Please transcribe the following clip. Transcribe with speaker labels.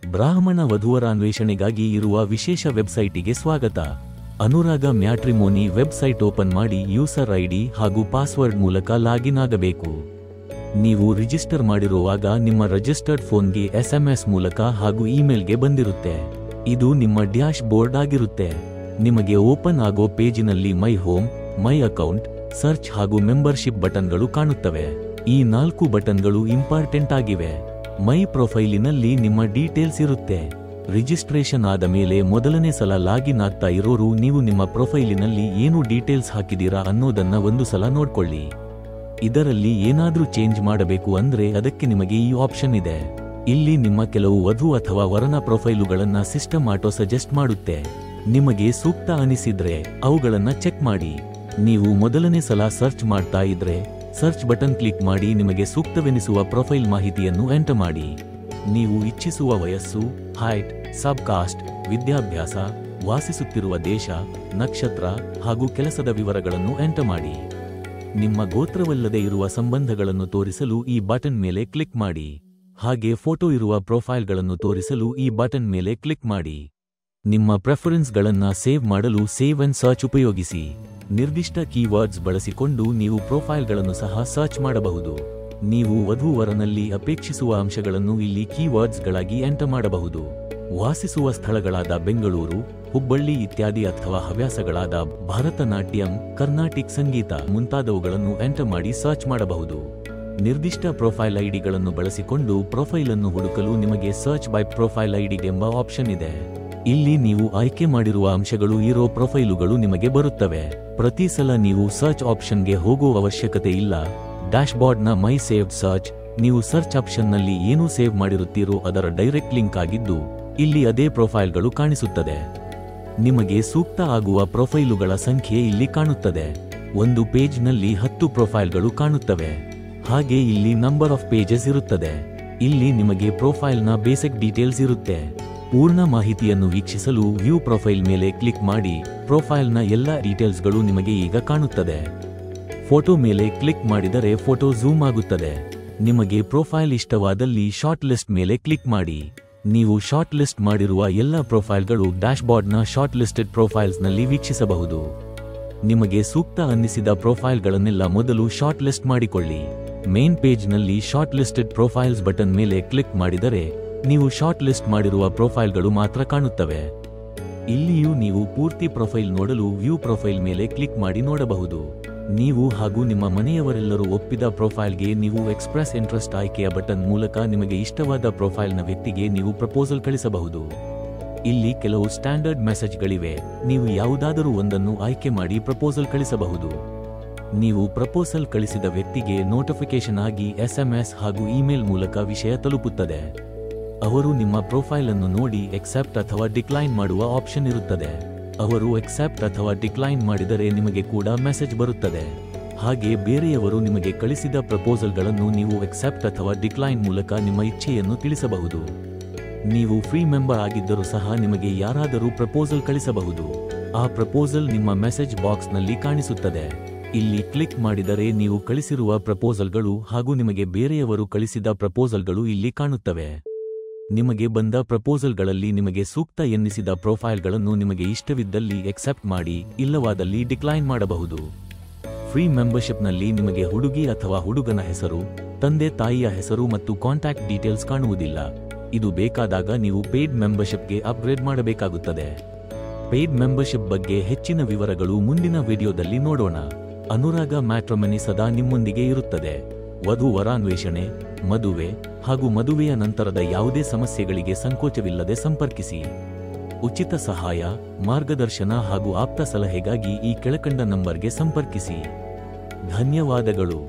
Speaker 1: ಬ್ರಾಹ್ಮಣ ವಧುವರ ಅನ್ವೇಷಣೆಗಾಗಿ ಇರುವ ವಿಶೇಷ ವೆಬ್ಸೈಟಿಗೆ ಸ್ವಾಗತ. ಅನುರಾಗ ಮ್ಯಾಟ್ರಿಮೋನಿ ವೆಬ್ಸೈಟ್ ಓಪನ್ ಮಾಡಿ ಯೂಸರ್ ಐಡಿ ಹಾಗೂ ಪಾಸ್ವರ್ಡ್ ಮೂಲಕ ಲಾಗಿನ್ ಆಗಬೇಕು. ನೀವು ರಿಜಿಸ್ಟರ್ ಮಾಡಿರುವಾಗ ನಿಮ್ಮ ರಿಜಿಸ್ಟರ್ಡ್ ಫೋನ್ಗೆ SMS ಮೂಲಕ ಹಾಗೂ ಇಮೇಲ್ಗೆ ಬಂದಿರುತ್ತೆ. ಇದು ನಿಮ್ಮ ಡ್ಯಾಶ್ ಬೋರ್ಡ್ ಆಗಿರುತ್ತೆ. ನಿಮಗೆ ಓಪನ್ ಆಗೋ ಪೇಜಿನಲ್ಲಿ my home, my account, search ಹಾಗೂ ಮೆಂಬರ್ಶಿಪ್ ಬಟನ್ಗಳು ಕಾಣುತ್ತವೆ. ಈ 4 ಬಟನ್ಗಳು ಇಂಪಾರ್ಟೆಂಟ್ ಆಗಿವೆ. ಮೈ ಪ್ರೊಫೈಲಿನಲ್ಲಿ ನಿಮ್ಮ ಡೀಟೇಲ್ಸ್ ಇರುತ್ತೆ. ರಿಜಿಸ್ಟ್ರೇಷನ್ ಆದ ಮೇಲೆ ಮೊದಲನೇ ಸಲ ಲಾಗಿನ್ ಆಗ್ತಾ ಇರೋರು ನೀವು ನಿಮ್ಮ ಪ್ರೊಫೈಲಿನಲ್ಲಿ ಏನು ಡೀಟೇಲ್ಸ್ ಹಾಕಿದೀರಾ ಅನ್ನೋದನ್ನ ಒಂದು ಸಲ ನೋಡ್ಕೊಳ್ಳಿ. ಇದರಲ್ಲಿ ಏನಾದ್ರೂ ಚೇಂಜ್ ಮಾಡಬೇಕು ಅಂದ್ರೆ ಅದಕ್ಕೆ ನಿಮಗೆ ಈ ಆಪ್ಷನ್ ಇದೆ. ಇಲ್ಲಿ ನಿಮ್ಮ ಕೆಲವು ವಧು ಅಥವಾ ವರನ ಪ್ರೊಫೈಲುಗಳನ್ನ ಸಿಸ್ಟಮ್ ಆಟೋ ಸಜೆಸ್ಟ್ ಮಾಡುತ್ತೆ. ನಿಮಗೆ ಸೂಕ್ತ ಅನಿಸಿದ್ರೆ ಅವುಗಳನ್ನ ಚೆಕ್ ಮಾಡಿ. ನೀವು ಮೊದಲನೇ ಸಲ ಸರ್ಚ್ ಮಾಡ್ತಾ ಇದ್ರೆ ಸರ್ಚ್ ಬಟನ್ ಕ್ಲಿಕ್ ಮಾಡಿ ನಿಮಗೆ ಸೂಕ್ತವೆನಿಸುವ ಪ್ರೊಫೈಲ್ ಮಾಹಿತಿಯನ್ನು ಎಂಟರ್ ಮಾಡಿ. ನೀವು ಇಚ್ಛಿಸುವ ವಯಸ್ಸು, ಹೈಟ್, ಸಬ್ ಕಾಸ್ಟ್, ವಿದ್ಯಾಭ್ಯಾಸ, ವಾಸಿಸುತ್ತಿರುವ ದೇಶ, ನಕ್ಷತ್ರ ಹಾಗೂ ಕೆಲಸದ ವಿವರಗಳನ್ನು ಎಂಟರ್ ಮಾಡಿ. ನಿಮ್ಮ ಗೋತ್ರವಲ್ಲದೆ ಇರುವ ಸಂಬಂಧಗಳನ್ನು ತೋರಿಸಲು ಈ ಬಟನ್ ಮೇಲೆ ಕ್ಲಿಕ್ ಮಾಡಿ. ಹಾಗೆ ಫೋಟೋ ಇರುವ ಪ್ರೊಫೈಲ್ಗಳನ್ನು ತೋರಿಸಲು ಈ ಬಟನ್ ಮೇಲೆ ಕ್ಲಿಕ್ ಮಾಡಿ. ನಿಮ್ಮ ಪ್ರೆಫರೆನ್ಸ್ಗಳನ್ನ ಸೇವ್ ಮಾಡಲು ಸೇವ್ ಅಂಡ್ ಸರ್ಚ್ ಉಪಯೋಗಿಸಿ. ನಿರ್ದಿಷ್ಟ ಕೀವರ್ಡ್ಸ್ ಬಳಸಿಕೊಂಡು ನೀವು ಪ್ರೊಫೈಲ್ಗಳನ್ನು ಸಹ ಸರ್ಚ್ ಮಾಡಬಹುದು. ನೀವು ವಧುವರನಲ್ಲಿ ಅಪೇಕ್ಷಿಸುವ ಅಂಶಗಳನ್ನು ಇಲ್ಲಿ ಕೀವರ್ಡ್ಸ್ಗಳಾಗಿ ಎಂಟರ್ ಮಾಡಬಹುದು. ವಾಸಿಸುವ ಸ್ಥಳಗಳಾದ ಬೆಂಗಳೂರು, ಹುಬ್ಬಳ್ಳಿ ಇತ್ಯಾದಿ ಅಥವಾ ಹವ್ಯಾಸಗಳಾದ ಭರತನಾಟ್ಯಂ, ಕರ್ನಾಟಿಕ್ ಸಂಗೀತ ಮುಂತಾದವುಗಳನ್ನು ಎಂಟರ್ ಮಾಡಿ ಸರ್ಚ್ ಮಾಡಬಹುದು. ನಿರ್ದಿಷ್ಟ ಪ್ರೊಫೈಲ್ ಐಡಿಗಳನ್ನು ಬಳಸಿಕೊಂಡು ಪ್ರೊಫೈಲ್ ಅನ್ನು ಹುಡುಕಲು ನಿಮಗೆ ಸರ್ಚ್ ಬೈ ಪ್ರೊಫೈಲ್ ಐಡಿ ಎಂಬ ಆಪ್ಷನ್ ಇದೆ. ಇಲ್ಲಿ ನೀವು ಆಯ್ಕೆ ಮಾಡಿರುವ ಅಂಶಗಳು ಇರೋ ಪ್ರೊಫೈಲುಗಳು ನಿಮಗೆ ಬರುತ್ತವೆ. ಪ್ರತಿ ಸಲ ನೀವು ಸರ್ಚ್ ಆಪ್ಷನ್ಗೆ ಹೋಗೋ ಅವಶ್ಯಕತೆ ಇಲ್ಲ. ಡ್ಯಾಶ್ಬೋರ್ಡ್ನ ಮೈ ಸೇವ್ಡ್ ಸರ್ಚ್ ನೀವು ಸರ್ಚ್ ಆಪ್ಷನ್ನಲ್ಲಿ ಏನು ಸೇವ್ ಮಾಡಿರುತ್ತೀರೋ ಅದರ ಡೈರೆಕ್ಟ್ ಲಿಂಕ್ ಆಗಿದ್ದು ಇಲ್ಲಿ ಅದೇ ಪ್ರೊಫೈಲ್ಗಳು ಕಾಣಿಸುತ್ತದೆ. ನಿಮಗೆ ಸೂಕ್ತ ಆಗುವ ಪ್ರೊಫೈಲುಗಳ ಸಂಖ್ಯೆ ಇಲ್ಲಿ ಕಾಣುತ್ತದೆ. ಒಂದು ಪೇಜ್ನಲ್ಲಿ 10 ಪ್ರೊಫೈಲ್ಗಳು ಕಾಣುತ್ತವೆ. ಹಾಗೆ ಇಲ್ಲಿ ನಂಬರ್ ಆಫ್ ಪೇಜಸ್ ಇರುತ್ತದೆ. ಇಲ್ಲಿ ನಿಮಗೆ ಪ್ರೊಫೈಲ್ನ ಬೇಸಿಕ್ ಡೀಟೇಲ್ಸ್ ಇರುತ್ತೆ. ಪೂರ್ಣ ಮಾಹಿತಿಯನ್ನು ವೀಕ್ಷಿಸಲು ವ್ಯೂ ಪ್ರೊಫೈಲ್ ಮೇಲೆ ಕ್ಲಿಕ್ ಮಾಡಿ. ಪ್ರೊಫೈಲ್ನ ಎಲ್ಲ ಡೀಟೇಲ್ಸ್ಗಳು ನಿಮಗೆ ಈಗ ಕಾಣುತ್ತದೆ. ಫೋಟೋ ಮೇಲೆ ಕ್ಲಿಕ್ ಮಾಡಿದರೆ ಫೋಟೋ ಝೂಮ್ ಆಗುತ್ತದೆ. ನಿಮಗೆ ಪ್ರೊಫೈಲ್ ಇಷ್ಟವಾದಲ್ಲಿ ಶಾರ್ಟ್ ಲಿಸ್ಟ್ ಮೇಲೆ ಕ್ಲಿಕ್ ಮಾಡಿ. ನೀವು ಶಾರ್ಟ್ ಲಿಸ್ಟ್ ಮಾಡಿರುವ ಎಲ್ಲ ಪ್ರೊಫೈಲ್ಗಳು ಡ್ಯಾಶ್ಬೋರ್ಡ್ನ ಶಾರ್ಟ್ ಲಿಸ್ಟೆಡ್ ಪ್ರೊಫೈಲ್ಸ್ನಲ್ಲಿ ವೀಕ್ಷಿಸಬಹುದು. ನಿಮಗೆ ಸೂಕ್ತ ಅನ್ನಿಸಿದ ಪ್ರೊಫೈಲ್ಗಳನ್ನೆಲ್ಲ ಮೊದಲು ಶಾರ್ಟ್ ಲಿಸ್ಟ್ ಮಾಡಿಕೊಳ್ಳಿ. ಮೇನ್ ಪೇಜ್ನಲ್ಲಿ ಶಾರ್ಟ್ ಲಿಸ್ಟೆಡ್ ಪ್ರೊಫೈಲ್ಸ್ ಬಟನ್ ಮೇಲೆ ಕ್ಲಿಕ್ ಮಾಡಿದರೆ ನೀವು ಶಾರ್ಟ್ ಲಿಸ್ಟ್ ಮಾಡಿರುವ ಪ್ರೊಫೈಲ್ಗಳು ಮಾತ್ರ ಕಾಣುತ್ತವೆ. ಇಲ್ಲಿಯೂ ನೀವು ಪೂರ್ತಿ ಪ್ರೊಫೈಲ್ ನೋಡಲು ವ್ಯೂ ಪ್ರೊಫೈಲ್ ಮೇಲೆ ಕ್ಲಿಕ್ ಮಾಡಿ ನೋಡಬಹುದು. ನೀವು ಹಾಗೂ ನಿಮ್ಮ ಮನೆಯವರೆಲ್ಲರೂ ಒಪ್ಪಿದ ಪ್ರೊಫೈಲ್ಗೆ ನೀವು ಎಕ್ಸ್ಪ್ರೆಸ್ ಇಂಟ್ರೆಸ್ಟ್ ಆಯ್ಕೆಯ ಬಟನ್ ಮೂಲಕ ನಿಮಗೆ ಇಷ್ಟವಾದ ಪ್ರೊಫೈಲ್ನ ವ್ಯಕ್ತಿಗೆ ನೀವು ಪ್ರಪೋಸಲ್ ಕಳಿಸಬಹುದು. ಇಲ್ಲಿ ಕೆಲವು ಸ್ಟ್ಯಾಂಡರ್ಡ್ ಮೆಸೇಜ್ಗಳಿವೆ. ನೀವು ಯಾವುದಾದರೂ ಒಂದನ್ನು ಆಯ್ಕೆ ಮಾಡಿ ಪ್ರಪೋಸಲ್ ಕಳಿಸಬಹುದು. ನೀವು ಪ್ರಪೋಸಲ್ ಕಳಿಸಿದ ವ್ಯಕ್ತಿಗೆ ನೋಟಿಫಿಕೇಶನ್ ಆಗಿ SMS ಹಾಗೂ ಇಮೇಲ್ ಮೂಲಕ ವಿಷಯ ತಲುಪುತ್ತದೆ. ಅವರು ನಿಮ್ಮ ಪ್ರೊಫೈಲ್ ಅನ್ನು ನೋಡಿ ಎಕ್ಸೆಪ್ಟ್ ಅಥವಾ ಡಿಕ್ಲೈನ್ ಮಾಡುವ ಆಪ್ಷನ್ ಇರುತ್ತದೆ. ಅವರು ಎಕ್ಸೆಪ್ಟ್ ಅಥವಾ ಡಿಕ್ಲೈನ್ ಮಾಡಿದರೆ ನಿಮಗೆ ಕೂಡ ಮೆಸೇಜ್ ಬರುತ್ತದೆ. ಹಾಗೆ ಬೇರೆಯವರು ನಿಮಗೆ ಕಳಿಸಿದ ಪ್ರಪೋಸಲ್ಗಳನ್ನು ನೀವು ಎಕ್ಸೆಪ್ಟ್ ಅಥವಾ ಡಿಕ್ಲೈನ್ ಮೂಲಕ ನಿಮ್ಮ ಇಚ್ಛೆಯನ್ನು ತಿಳಿಸಬಹುದು. ನೀವು ಫ್ರೀ ಮೆಂಬರ್ ಆಗಿದ್ದರೂ ಸಹ ನಿಮಗೆ ಯಾರಾದರೂ ಪ್ರಪೋಸಲ್ ಕಳಿಸಬಹುದು. ಆ ಪ್ರಪೋಸಲ್ ನಿಮ್ಮ ಮೆಸೇಜ್ ಬಾಕ್ಸ್ನಲ್ಲಿ ಕಾಣಿಸುತ್ತದೆ. ಇಲ್ಲಿ ಕ್ಲಿಕ್ ಮಾಡಿದರೆ ನೀವು ಕಳಿಸಿರುವ ಪ್ರಪೋಸಲ್ಗಳು ಹಾಗೂ ನಿಮಗೆ ಬೇರೆಯವರು ಕಳಿಸಿದ ಪ್ರಪೋಸಲ್ಗಳು ಇಲ್ಲಿ ಕಾಣುತ್ತವೆ. ನಿಮಗೆ ಬಂದ ಪ್ರಪೋಸಲ್ಗಳಲ್ಲಿ ನಿಮಗೆ ಸೂಕ್ತ ಎನ್ನಿಸಿದ ಪ್ರೊಫೈಲ್ಗಳನ್ನು ನಿಮಗೆ ಇಷ್ಟವಿದ್ದಲ್ಲಿ ಎಕ್ಸೆಪ್ಟ್ ಮಾಡಿ, ಇಲ್ಲವಾದಲ್ಲಿ ಡಿಕ್ಲೈನ್ ಮಾಡಬಹುದು. ಫ್ರೀ ಮೆಂಬರ್ಶಿಪ್ನಲ್ಲಿ ನಿಮಗೆ ಹುಡುಗಿ ಅಥವಾ ಹುಡುಗನ ಹೆಸರು, ತಂದೆ ತಾಯಿಯ ಹೆಸರು ಮತ್ತು ಕಾಂಟ್ಯಾಕ್ಟ್ ಡೀಟೇಲ್ಸ್ ಕಾಣುವುದಿಲ್ಲ. ಇದು ಬೇಕಾದಾಗ ನೀವು ಪೇಯ್ಡ್ ಮೆಂಬರ್ಶಿಪ್ಗೆ ಅಪ್ಗ್ರೇಡ್ ಮಾಡಬೇಕಾಗುತ್ತದೆ. ಪೇಯ್ಡ್ ಮೆಂಬರ್ಶಿಪ್ ಬಗ್ಗೆ ಹೆಚ್ಚಿನ ವಿವರಗಳು ಮುಂದಿನ ವಿಡಿಯೋದಲ್ಲಿ ನೋಡೋಣ. ಅನುರಾಗ ಮ್ಯಾಟ್ರಿಮೋನಿ ಸದಾ ನಿಮ್ಮೊಂದಿಗೆ ಇರುತ್ತದೆ. ವಧು-ವರ ಅನ್ವೇಷಣೆ, ಮದುವೆ ಹಾಗೂ ಮದುವೆಯ ನಂತರದ ಯಾವುದೇ ಸಮಸ್ಯೆಗಳಿಗೆ ಸಂಕೋಚವಿಲ್ಲದೆ ಸಂಪರ್ಕಿಸಿ. ಉಚಿತ ಸಹಾಯ, ಮಾರ್ಗದರ್ಶನ ಹಾಗೂ ಆಪ್ತ ಸಲಹೆಗಾಗಿ ಈ ಕೆಳಕಂಡ ನಂಬರ್ಗೆ ಸಂಪರ್ಕಿಸಿ. ಧನ್ಯವಾದಗಳು.